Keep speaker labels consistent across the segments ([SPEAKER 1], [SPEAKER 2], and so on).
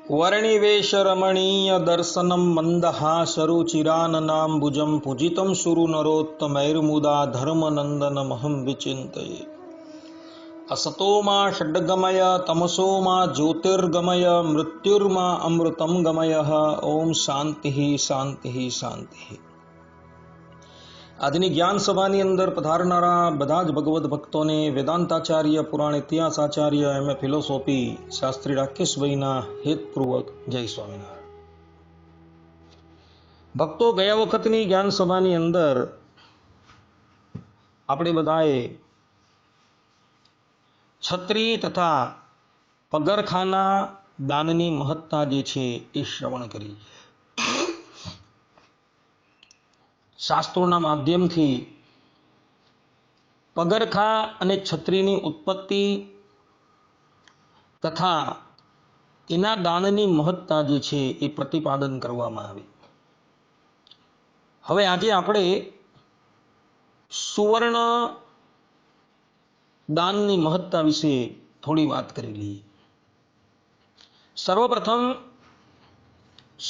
[SPEAKER 1] वर्णिवेशरमणीय दर्शनं मन्दहासरुचिराननाम्बुजं पूजितं सुरु नरोत्तमैर्मुदा धर्मनन्दनमहं विचिन्तये। असतो मा षड्गमय तमसो मा ज्योतिर्गमय मृत्युर्मा अमृतं गमय। ओम शांति शांति शांति। આજની જ્ઞાન સભાની અંદર પધારનારા બધા જ ભગવદ્ ભક્તોને વેદાંતાચાર્ય, પુરાણ ઇતિહાસાચાર્ય, એમ એ ફિલોસોફી શાસ્ત્રી રાકેશભાઈના હેતપૂર્વક જય સ્વામિનારાયણ. ભક્તો, ગયા વખતની જ્ઞાન સભાની અંદર આપણે બધાએ છત્રી તથા પગરખાના દાનની મહત્તા જે છે એ શ્રવણ કરી. શાસ્ત્રોના માધ્યમથી પગરખા અને છત્રીની ઉત્પત્તિ તથા એના દાનની મહત્તા જે છે એ પ્રતિપાદન કરવામાં આવી. હવે આજે આપણે સુવર્ણ દાનની મહત્તા વિશે થોડી વાત કરી લઈએ. સર્વપ્રથમ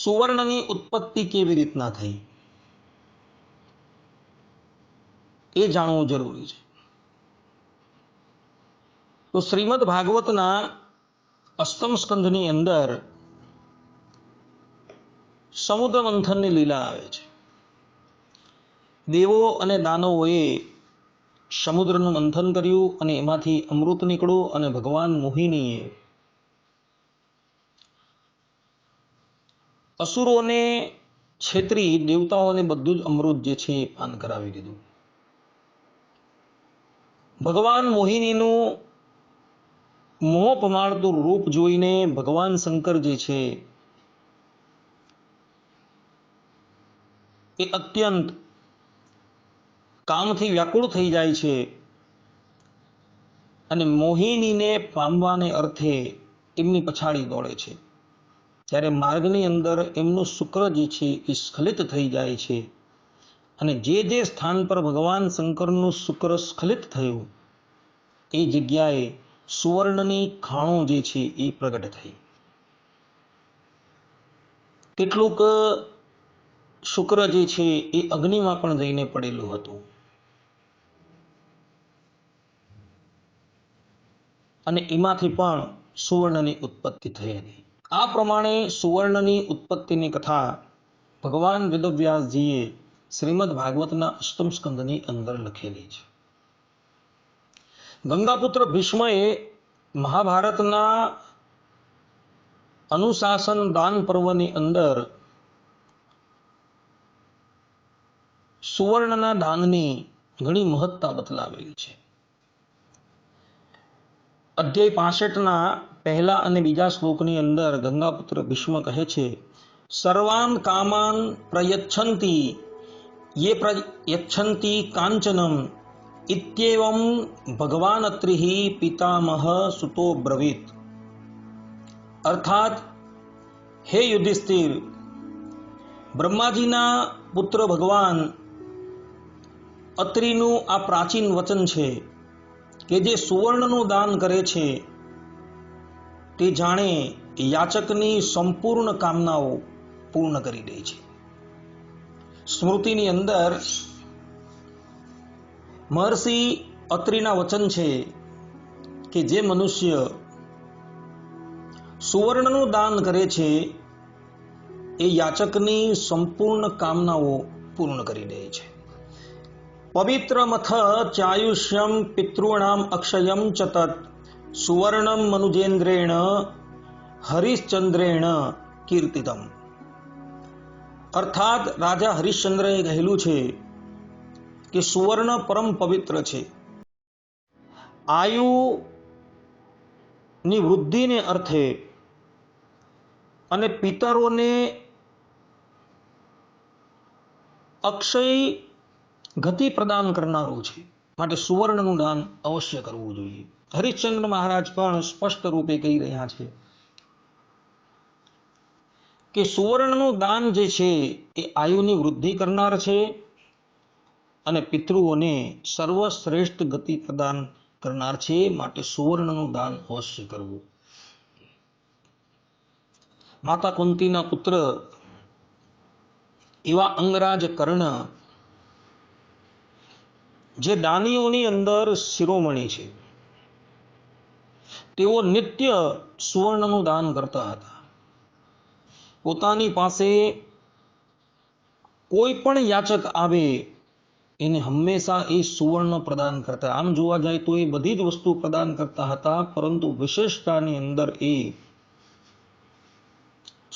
[SPEAKER 1] સુવર્ણની ઉત્પત્તિ કેવી રીતના થઈ એ જાણવું જરૂરી છે. તો શ્રીમદ ભાગવતના અષ્ટમ સ્કંધની અંદર સમુદ્ર મંથનની લીલા આવે છે. દેવો અને દાનવોએ સમુદ્રનું મંથન કર્યું અને એમાંથી અમૃત નીકળ્યું અને ભગવાન મોહિનીએ અસુરોને છેતરી દેવતાઓને બધું જ અમૃત જે છે એ પાન કરાવી દીધું. ભગવાન મોહિનીનું મોહ પમાડતું રૂપ જોઈને ભગવાન શંકર જે છે એ અત્યંત કામથી વ્યાકુળ થઈ જાય છે અને મોહિનીને પામવાને અર્થે એમની પછાડી દોડે છે. ત્યારે માર્ગની અંદર એમનું શુક્ર જે છે એ સ્ખલિત થઈ જાય છે અને જે સ્થાન પર ભગવાન શંકરનું શુક્ર સ્ખલિત થયું એ જગ્યાએ સુવર્ણની ખાણો જે છે એ પ્રગટ થઈ. કેટલુંક શુક્ર જે છે એ અગ્નિમાં પણ જઈને પડેલું હતું અને એમાંથી પણ સુવર્ણની ઉત્પત્તિ થઈ હતી. આ પ્રમાણે સુવર્ણની ઉત્પત્તિની કથા ભગવાન વેદવ્યાસજીએ શ્રીમદ ભાગવતના અષ્ટમ સ્કંદની અંદર લખેલી છે. ગંગાપુત્ર ભીષ્મએ મહાભારતના અનુશાસન દાન પર્વની અંદર સુવર્ણના દાનની ઘણી મહત્તા બતલાવેલી છે. અધ્યાય 65ના પહેલા અને બીજા શ્લોકની અંદર ગંગાપુત્ર ભીષ્મ કહે છે, સર્વાન કામાન પ્રયચ્છન્તિ યે પ્રયચ્છન્તિ કાંચનમ ઇત્યેવમ ભગવાન અત્રિહિ પિતામહ સુતો બ્રવીત. અર્થાત, હે યુધિષ્ઠિર, બ્રહ્માજીના પુત્ર ભગવાન અત્રિનું આ પ્રાચીન વચન છે કે જે સુવર્ણનું દાન કરે છે તે જાણે યાચકની સંપૂર્ણ કામનાઓ પૂર્ણ કરી દે છે. સ્મૃતિની અંદર મહર્ષિ અત્રિના વચન છે કે જે મનુષ્ય સુવર્ણનું દાન કરે છે એ યાચકની સંપૂર્ણ કામનાઓ પૂર્ણ કરી દે છે. પવિત્રમથ ચાયુષ્યમ પિતॄણામ અક્ષયમ ચ તત સુવર્ણમ મનુજેન્દ્રેણ હરિશ્ચંદ્રેણ કીર્તિતમ. અર્થાત, રાજા હરિશ્ચંદ્રએ કહેલું છે કે સુવર્ણ પરમ પવિત્ર છે. આયુની વૃદ્ધિને અર્થે અને પિતરોને અક્ષય ગતિ પ્રદાન કરનારું છે, માટે સુવર્ણનું દાન અવશ્ય કરવું જોઈએ. હરિશ્ચંદ્ર મહારાજ પણ સ્પષ્ટ રૂપે કહી રહ્યા છે કે સુવર્ણનું દાન જે છે એ આયુની વૃદ્ધિ કરનાર છે અને પિતૃઓને સર્વશ્રેષ્ઠ ગતિ પ્રદાન કરનાર છે, માટે સુવર્ણનું દાન અવશ્ય કરવું. માતા કુંતીના પુત્ર એવા અંગરાજ કર્ણ, જે દાનીઓની અંદર શિરોમણી છે, તેઓ નિત્ય સુવર્ણનું દાન કરતા હતા. પોતાની પાસે કોઈ પણ યાચક આવે એને હંમેશા એ સુવર્ણ પ્રદાન કરતા. આમ જોવા જાય તો એ બધી જ વસ્તુ પ્રદાન કરતા હતા, પરંતુ વિશેષતાની અંદર એ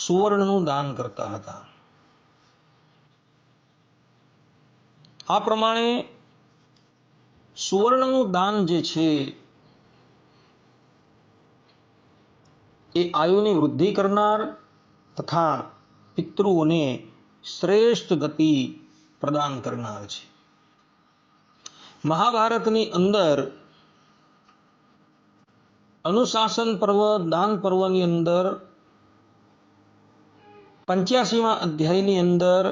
[SPEAKER 1] સુવર્ણનું દાન કરતા હતા. આ પ્રમાણે સુવર્ણનું દાન જે છે એ આયુની વૃદ્ધિ કરનાર તથા પિતૃઓને શ્રેષ્ઠ ગતિ પ્રદાન કરનાર છે. મહાભારતની અંદર અનુશાસન પર્વ, દાન પર્વની અંદર 85મા અધ્યાયની અંદર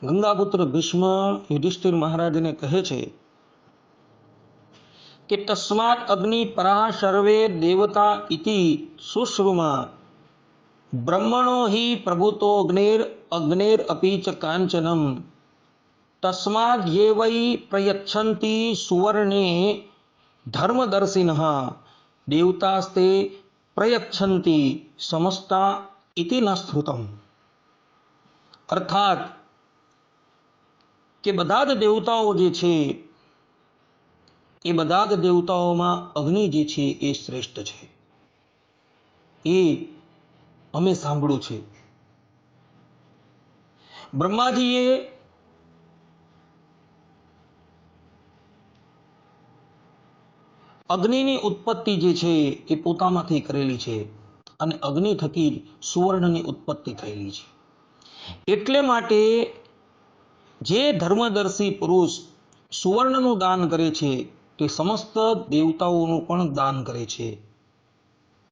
[SPEAKER 1] ગંગાપુત્ર ભીષ્મ યુધિષ્ઠિર મહારાજને કહે છે કે તસ્માત અગ્નિ પરા સર્વે દેવતા ઇતિ સુશ્રુમા બ્રહ્મણો હિ પ્રભુતો અગ્નેર અપી ચ કાંચનમ તસ્માદ યે વૈ પ્રયચ્છન્તિ સુવર્ણે ધર્મદર્શિનઃ દેવતાસ્તે પ્રયચ્છન્તિ સમસ્તા ઇતિ ન શ્રુતમ. અર્થાત કે બધા જ દેવતાઓ જે છે એ બધા જ દેવતાઓમાં અગ્નિ જે છે એ શ્રેષ્ઠ છે, એ અમે સાંભળ્યું છે. બ્રહ્માજીએ અગ્નિની ઉત્પત્તિ જે છે એ પોતામાંથી કરેલી છે, અને અગ્નિ થકી સુવર્ણની ઉત્પત્તિ થયેલી છે. એટલે માટે જે ધર્મદર્શી પુરુષ સુવર્ણનું દાન કરે છે તે સમસ્ત દેવતાઓનું પણ દાન કરે છે.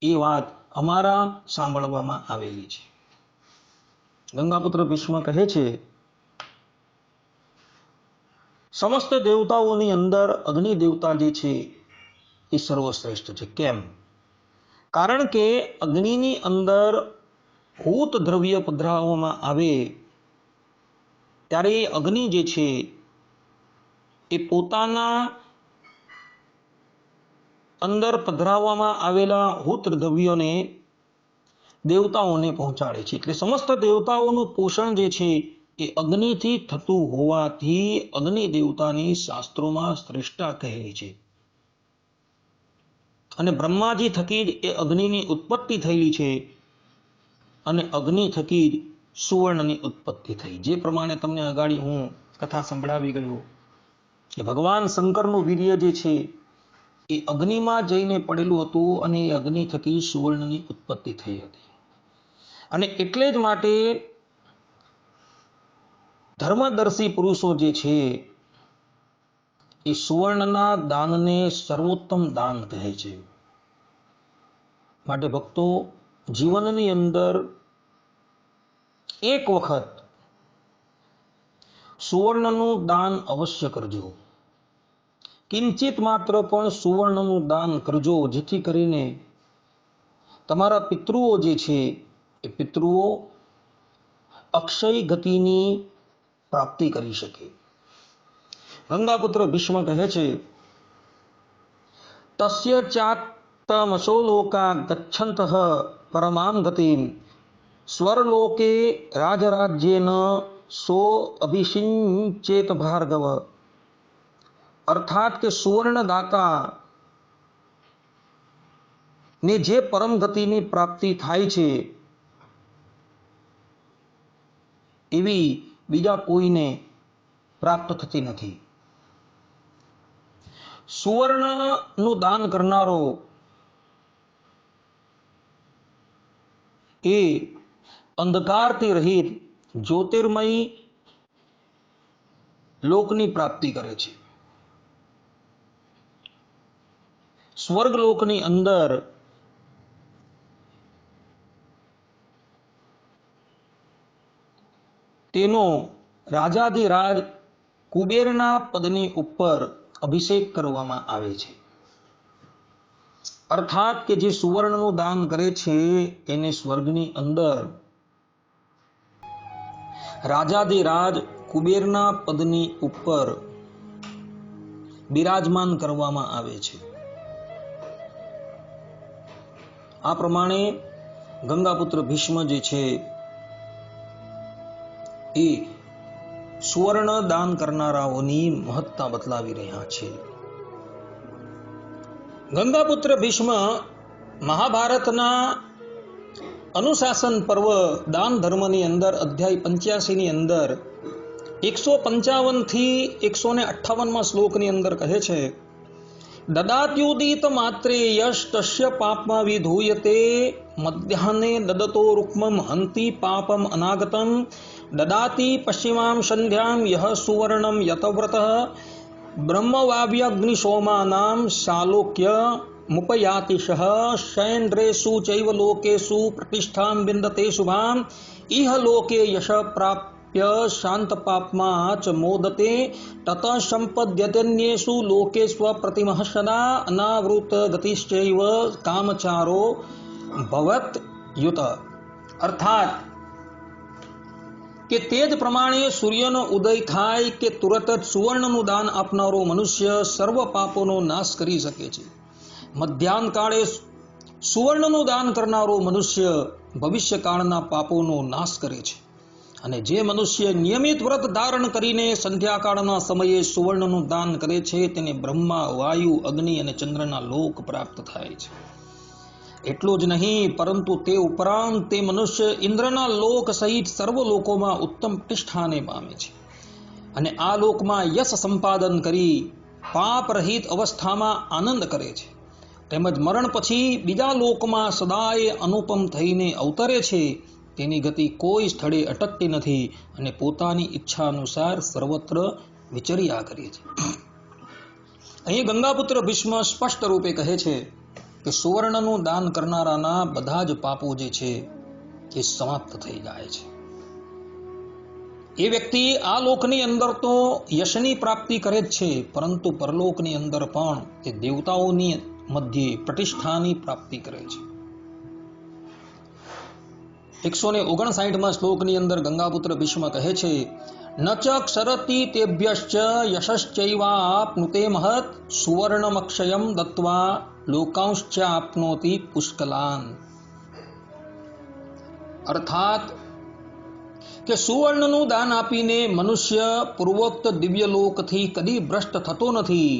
[SPEAKER 1] એ વાત અમારા સાંભળવામાં આવેલી છે. ગંગાપુત્ર ભીષ્મ કહે છે સમસ્ત દેવતાઓની અંદર અગ્નિ દેવતા જે છે એ સર્વશ્રેષ્ઠ છે. કેમ? કારણ કે અગ્નિની અંદર હોત દ્રવ્ય પધરાવવામાં આવે ત્યારે એ અગ્નિ જે છે એ પોતાના અંદર પધરાવવામાં આવેલા હોત દ્રવ્યોને દેવતાઓને પહોંચાડે છે. એટલે સમસ્ત દેવતાઓનું પોષણ જે છે એ અગ્નિથી થતું હોવાથી અગ્નિ દેવતાની શાસ્ત્રોમાં શ્રેષ્ઠતા કહેલી છે. અને બ્રહ્માજી થકી જ એ અગ્નિની ઉત્પત્તિ થયેલી છે, અને અગ્નિ થકી જ સુવર્ણની ઉત્પત્તિ થઈ. જે પ્રમાણે તમને અગાડી હું કથા સંભળાવી ગયો કે ભગવાન શંકરનું વીર્ય જે છે એ અગ્નિમાં જઈને પડેલું હતું, અને એ અગ્નિ થકી સુવર્ણની ઉત્પત્તિ થઈ હતી. અને એટલે જ માટે ધર્મદર્શી પુરુષો જે છે એ સુવર્ણના દાનને સર્વોત્તમ દાન કહે છે. માટે ભક્તો, જીવનની અંદર એક વખત સુવર્ણનું દાન અવશ્ય કરજો. કિંચિત માત્ર પણ સુવર્ણનું દાન કરજો, જેથી કરીને તમારા પિતૃઓ જે છે એ પિતૃઓ અક્ષય ગતિની પ્રાપ્તિ કરી શકે. ગંગાપુત્ર ભીષ્મ કહે છે તસ્ય ચાતમસો લોકા ગચ્છन्तઃ પરમામ ગતિમ સ્વર્લોકે રાજરાજ્યેન સો અભિષિંચેત ભાર્ગવ. અર્થાત કે સુવર્ણદાતા ને જે પરમ ગતિની પ્રાપ્તિ થાય છે એવી બીજા કોઈને પ્રાપ્ત થતી નથી. સુવર્ણનું દાન કરનારો એ અંધકારથી રહિત જ્યોતિર્મય લોકની પ્રાપ્તિ કરે છે. સ્વર્ગલોકની અંદર તેનો રાજાધિરાજ કુબેરના પદની ઉપર અભિષેક કરવામાં આવે છે. અર્થાત કે જે સુવર્ણનું દાન કરે છે એને સ્વર્ગની અંદર રાજાધિરાજ કુબેરના પદની ઉપર બિરાજમાન કરવામાં આવે છે. આ પ્રમાણે ગંગાપુત્ર ભીષ્મ જે છે એ સુવર્ણ દાન કરનારાઓની મહત્તા બતલાવી રહ્યા છે. ગંગાપુત્ર ભીષ્મ મહાભારતના અનુશાસન પર્વ દાન ધર્મની અંદર અધ્યાય 85 ની અંદર 155 થી 158 શ્લોકની અંદર કહે છે, દદાત્યુદિત માત્રે યશ તસ્ય પાપમાં વિધૂયતે મધ્યાહ્ને દદતો રૂક્મમ હંતિ પાપમ અનાગતમ દદાતિ પશ્ચિમામ સંધ્યામ યહ સુવર્ણમ યતવ્રતઃ બ્રહ્મવાવ્યગ્નિશોમાનામ શાલોક્ય મુપયાતિશઃ શૈન્દ્રેષુ ચૈવ લોકેષુ પ્રતિષ્ઠાં વિંદતે શુભામ ઇહ લોકે યશ પ્રાપ્ય શાંતપાપ્મા ચ મોદતે તત સંપદ્યતન્યેષુ લોકેષ્વ પ્રતિમઃ સદા અનાવૃત ગતિશ્ચૈવ કામચારો ભવત યુત. અર્થાત કે તે જ પ્રમાણે સૂર્યનો ઉદય થાય કે તુરત જ સુવર્ણનું દાન આપનારો મનુષ્ય સર્વ પાપોનો નાશ કરી શકે છે. મધ્યાહ્ન કાળે સુવર્ણનું દાન કરનારો મનુષ્ય ભવિષ્યકાળના પાપોનો નાશ કરે છે. અને જે મનુષ્ય નિયમિત વ્રત ધારણ કરીને સંધ્યાકાળના સમયે સુવર્ણનું દાન કરે છે તેને બ્રહ્મા, વાયુ, અગ્નિ અને ચંદ્રના લોક પ્રાપ્ત થાય છે. એટલું જ નહીં પરંતુ તે ઉપરાંત તે મનુષ્ય ઇન્દ્રના લોક સહિત સર્વ લોકોમાં ઉત્તમ પ્રતિષ્ઠાને પામે છે અને આ લોકમાં યશ સંપાદન કરી પાપ રહિત અવસ્થામાં આનંદ કરે છે. તેમજ મરણ પછી બીજા લોકમાં સદાય અનુપમ થઈને અવતરે છે. તેની ગતિ કોઈ સ્થળે અટકતી નથી અને પોતાની ઈચ્છા અનુસાર સર્વત્ર વિચર્યા કરે છે. અહીં ગંગાપુત્ર ભીષ્મ સ્પષ્ટ રૂપે કહે છે કે સુવર્ણનું દાન કરનારાના બધા જ પાપો જે છે એ સમાપ્ત થઈ જાય છે. એ વ્યક્તિ આ લોકની અંદર તો યશની પ્રાપ્તિ કરે જ છે, પરંતુ પરલોકની અંદર પણ તે દેવતાઓની મધ્યે પ્રતિષ્ઠાની પ્રાપ્તિ કરે છે. 159 શ્લોકની અંદર ગંગાપુત્ર ભીષ્મ કહે છે, ન ચ ક્ષરતિ તેભ્યશ્ચ યશશ્ચૈવાપ્નુતે મહત સુવર્ણમક્ષયમ દત્વા લોકાંશ્ચાપ્નોતિ પુષ્કલાન. અર્થાત કે સુવર્ણનું દાન આપીને મનુષ્ય પૂર્વોક્ત દિવ્ય લોકથી કદી ભ્રષ્ટ થતો નથી,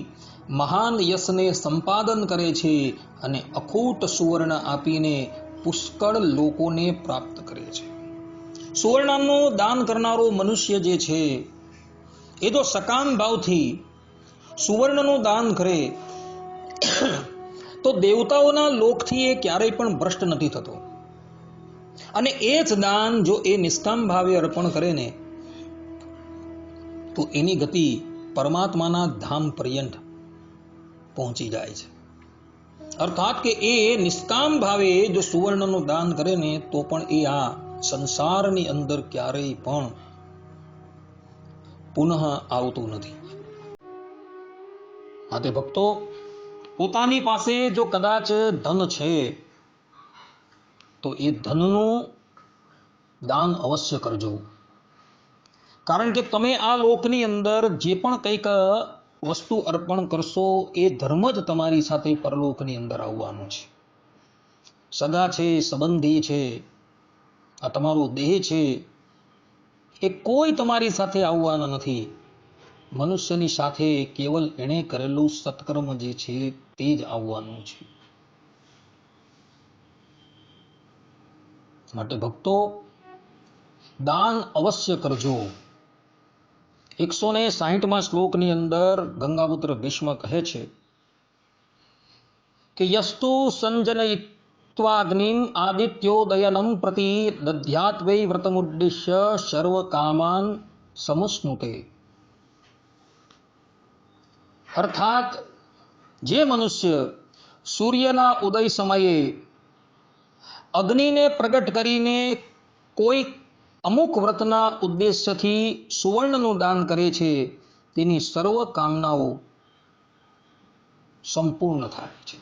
[SPEAKER 1] મહાન યશને સંપાદન કરે છે અને અખૂટ સુવર્ણ આપીને પુષ્કળ લોકોને પ્રાપ્ત કરે છે. સુવર્ણનું દાન કરનારો મનુષ્ય જે છે એ જો સકામ ભાવથી સુવર્ણનું દાન કરે તો દેવતાઓના લોકથી એ ક્યારેય પણ ભ્રષ્ટ નથી થતો. અને એ જ દાન જો એ નિષ્કામ ભાવે અર્પણ કરે ને તો એની ગતિ પરમાત્માના ધામ પર્યંત પહોંચી જાય છે. અર્થાત કે એ નિષ્કામ ભાવે જો સુવર્ણનું દાન કરે ને તો પણ એ આ સંસારની અંદર ક્યારેય પણ પુનઃ આવતું નથી. માટે ભક્તો, પોતાની પાસે જો કદાચ ધન છે તો એ ધનનું દાન અવશ્ય કરજો. કારણ કે તમે આ લોકની અંદર જે પણ કંઈક વસ્તુ અર્પણ કરશો એ ધર્મ જ તમારી સાથે પરલોકની અંદર આવવાનું છે. સગા છે, સંબંધી છે, આ તમારો દેહ છે, એ કોઈ તમારી સાથે આવવાના નથી. મનુષ્યની સાથે કેવલ એણે કરેલું સત્કર્મ જે છે તે જ આવવાનું છે. માટે ભક્તો, દાન અવશ્ય કરજો. 160 શ્લોકની અંદર ગંગાપુત્ર ભીષ્મ કહે છે કે યસ્તુ સંજનયિત્વાગ્નિમ આદિત્યોદયનમ પ્રતિ દધ્યાત વૈ વ્રતમુદ્દિશ્ય સર્વ કામાન સમુસ્નુતે. અર્થાત જે મનુષ્ય સૂર્યના ઉદય સમયે અગ્નિને પ્રગટ કરીને કોઈ અમુક વ્રતના ઉદ્દેશ્યથી સુવર્ણનું દાન કરે છે તેની સર્વ કામનાઓ સંપૂર્ણ થાય છે.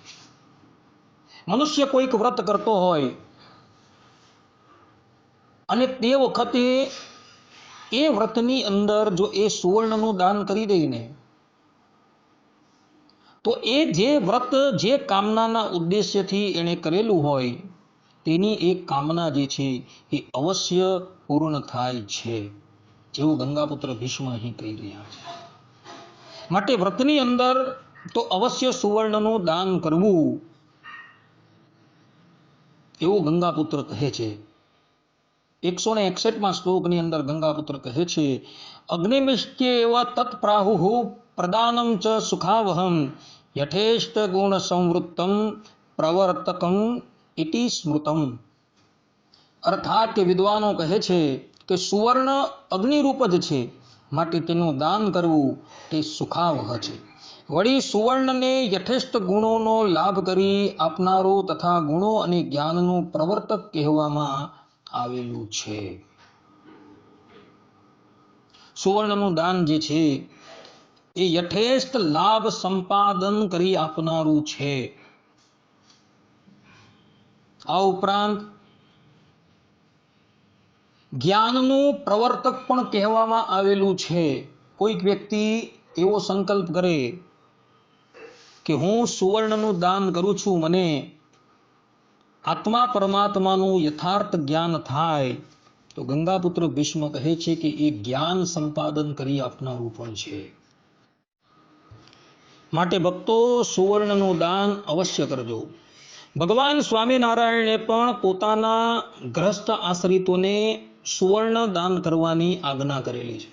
[SPEAKER 1] મનુષ્ય કોઈક વ્રત કરતો હોય અને તે વખતે એ વ્રતની અંદર જો એ સુવર્ણનું દાન કરી દે ને, તો એ જે વ્રત જે કામનાના ઉદ્દેશ્યથી એણે કરેલું હોય તેની એક કામના જે છે એ અવશ્ય પૂર્ણ થાય છે, જેવું ગંગાપુત્ર ભીષ્મ અહીં કહી રહ્યા છે. માટે વ્રતની અંદર તો અવશ્ય સુવર્ણનું દાન કરવું, એવું ગંગાપુત્ર કહે છે. 161માં શ્લોકની અંદર ગંગાપુત્ર કહે છે, અગ્નિમિષ્ટ્ય એવા તત્પ્રાહુ પ્રદાનમ ચ સુખાવહમ યથેષ્ટ ગુણ સંવૃત્તમ પ્રવર્તકમ ઇતિ સ્મૃતમ. અર્થાત કે વિદ્વાનો કહે છે કે સુવર્ણ અગ્નિરૂપ જ છે, માટે તેનું દાન કરવું તે સુખાવહ છે. વળી સુવર્ણને યથેષ્ટ ગુણોનો લાભ કરી આપનારો તથા ગુણો અને જ્ઞાનનું પ્રવર્તક કહેવામાં આવેલું છે. સુવર્ણનું દાન જે છે એ યથેષ્ટ લાભ સંપાદન કરી આપનારું છે. આ ઉપરાંત જ્ઞાનનું પ્રવર્તક પણ કહેવામાં આવેલું છે. કોઈક વ્યક્તિ એવો સંકલ્પ કરે કે હું સુવર્ણનું દાન કરું છું, મને આત્મા પરમાત્માનું યથાર્થ જ્ઞાન થાય, તો ગંગાપુત્ર ભીષ્મ કહે છે કે એ જ્ઞાન સંપાદન કરી આપનારું પણ છે. માટે ભક્તો સુવર્ણનું દાન અવશ્ય કરજો. ભગવાન સ્વામિનારાયણે પણ પોતાના ગ્રસ્ત આશ્રિતોને સુવર્ણ દાન કરવાની આજ્ઞા કરેલી છે.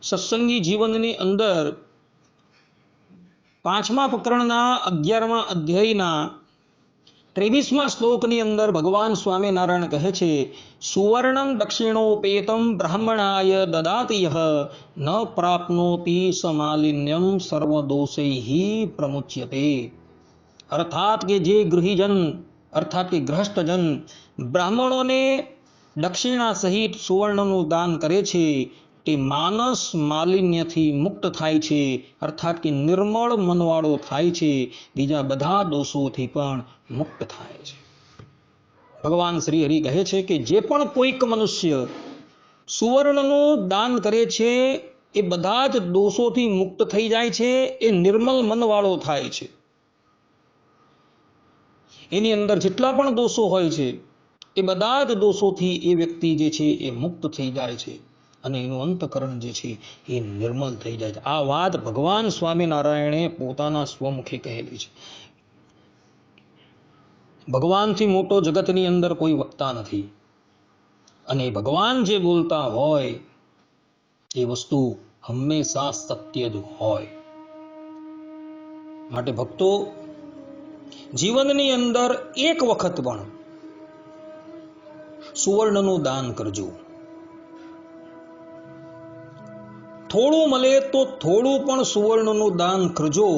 [SPEAKER 1] સત્સંગી જીવનની અંદર 5મા પ્રકરણના 11મા અધ્યાયના 23મા શ્લોકની અંદર ભગવાન સ્વામિનારાયણ કહે છે, સુવર્ણમ દક્ષિણોપેતમ બ્રાહ્મણાય દદાતિ યઃ ન પ્રાપ્નોતિ સમાલિન્યમ સર્વદોષૈઃ પ્રમુચ્યતે. અર્થાત કે જે ગૃહીજન અર્થાત કે ગ્રહસ્થજન બ્રાહ્મણોને દક્ષિણા સહિત સુવર્ણનું દાન કરે છે, તે માનસ માલિન્યથી મુક્ત થાય છે, અર્થાત કે નિર્મળ મનવાળો થાય છે, બીજા બધા દોષોથી પણ મુક્ત થાય છે. ભગવાન શ્રી હરિ કહે છે કે જે પણ કોઈક મનુષ્ય સુવર્ણનું દાન કરે છે એ બધા જ દોષોથી મુક્ત થઈ જાય છે, એ નિર્મલ મનવાળો થાય છે. એની અંદર જેટલા પણ દોષો હોય છે એ બધા જ દોષોથી એ વ્યક્તિ જે છે એ મુક્ત થઈ જાય છે અને એનું અંતકરણ જે છે એ નિર્મલ થઈ જાય છે. આ વાત ભગવાન સ્વામિનારાયણે પોતાના સ્વમુખે કહેલી છે. ભગવાનથી મોટો જગતની અંદર કોઈ વક્તા નથી, અને ભગવાન જે બોલતા હોય એ વસ્તુ હંમેશા સત્ય જ હોય. માટે ભક્તો જીવનની અંદર એક વખત પણ સુવર્ણનું દાન કરજો. થોડું મળે તો થોડું પણ સુવર્ણનું દાન કરજો,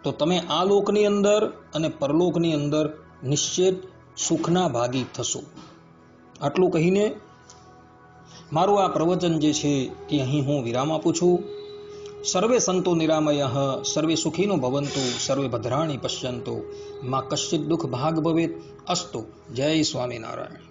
[SPEAKER 1] તો તમે આ લોકની અંદર અને પરલોકની અંદર નિશ્ચિત સુખના ભાગી થશો. આટલું કહીને મારું આ પ્રવચન જે છે એ અહીં હું વિરામ આપું છું. સર્વે સંતો નિરામયઃ, સર્વે સુખીનો ભવન્તુ, સર્વે ભદ્રાણી પશ્યન્તુ, મા કશ્ચિત દુઃખ ભાગ ભવેત. અસ્તુ. જય સ્વામિનારાયણ.